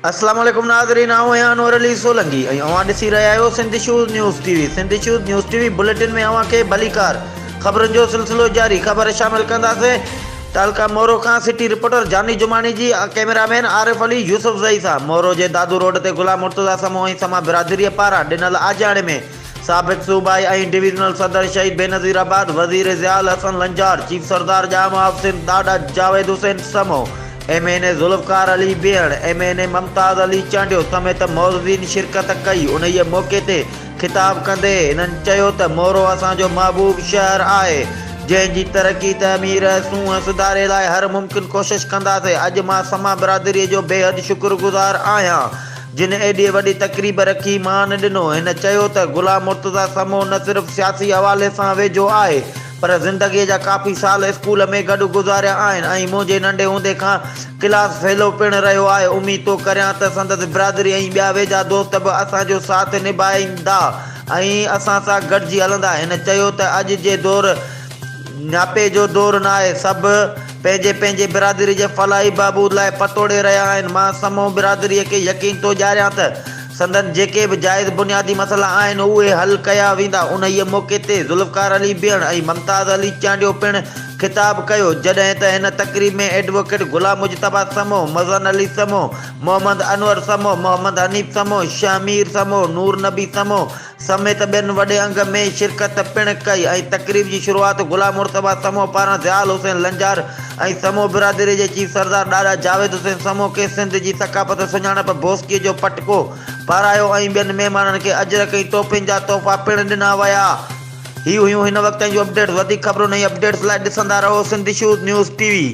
अस्सलाम वालेकुम नाज़रीन, आऊं आहियां नूर अली सोलंकी ऐं अवां ॾिसी रहिया आहियो Sindh shoes news TV. Sindh shoes news TV bulletin में अवां खे भलीकार ख़बरुनि जो सिलसिलो जारी। ख़बर शामिल कंदासीं तालका मोरो खां सिटी रिपोर्टर जानी जुमानी जी कैमरामैन आरिफ अली यूसुफ ज़ई सां। मोरो जे दादू रोड ते गुलाम मुर्तज़ा समूह ऐं समा बिरादरीअ पारां ॾिनल आजाणे में साबिक़ सूबाई ऐं डिवीज़नल सदर शहीद बेनज़ीराबाद वज़ीर ज़ियाल हसन लंजार, चीफ सरदार जाम हाफ़िज़ ॾाॾा जावेद हुसैन समो, MNA ज़ुल्फ़कार अली भेण, MNA मुमताज़ अली चांडियो समेत मौज़ूदीन शिरकत कई। उन मौक़े ते ख़िताब कंदे हिननि चयो त मोरो असांजो महबूब शहर आहे जंहिंजी तरक़ी तमीर सूंह सुधारे लाइ हर मुमकिन कोशिश कंदासीं। अॼु मां समा बिरादरीअ जो बेहद शुक्रगुज़ार आहियां जिन एॾी वॾी तक़रीब रखी मान ॾिनो। हिन चयो त गुलाम मुर्तज़ा समूह न सिर्फ़ु सियासी हवाले सां वेझो आहे पर ज़िंदगीअ जा काफ़ी साल स्कूल में गॾु गुज़ारिया आहिनि ऐं मुंहिंजे नंढे हूंदे खां क्लास फेलो पिणु रहियो आहे। उमीद थो करियां त संदसि बिरादरी ऐं ॿिया वेझा दोस्त बि असांजो साथ निभाईंदा ऐं असां सां गॾिजी हलंदा। हिन चयो त अॼु जे दौरु न्यापे जो दौरु न आहे, सभु पंहिंजे पंहिंजे बिरादरी जे फलाही बहबूद लाइ पतोड़े रहिया आहिनि। मां समूह बिरादरीअ खे यकीन थो ॾियारियां त संदन जेके बि जाइज़ बुनियादी मसइला आहिनि उहे हल कया वेंदा। उन मौक़े ते ज़ुल्फ़कार अली भेण ऐं मुमताज़ अली चांडियो पिणु ख़िताब कयो जॾहिं त हिन तक़रीब में एडवोकेट गुलाम मुजतबा समो, मज़न अली समो, मोहम्मद अनवर समो, मोहम्मद हनीफ़ समो, शमीर समो, नूर नबी समो समेत ॿियनि वॾे अंग में शिरकत पिणु कई ऐं तक़रीब जी शुरूआति गुलाम मुर्तज़ा समो पारां ज़ियाल हुसैन लंजार ऐं समो बिरादरी जे चीफ सरदार ॾाॾा जावेद हुसैन समो खे सिंध जी सक़ाफ़त सुञाणप भोसकीअ जो पटको पारायो ऐं ॿियनि महिमाननि खे अजरक ऐं तोहफ़नि जा तोहफ़ा पिणु ॾिना विया। ही हुयूं हिन वक़्त जूं अपडेट्स। वधीक ख़बरुनि ऐं अपडेट्स लाइ ॾिसंदा रहो सिंध शूज़ न्यूज़ टीवी।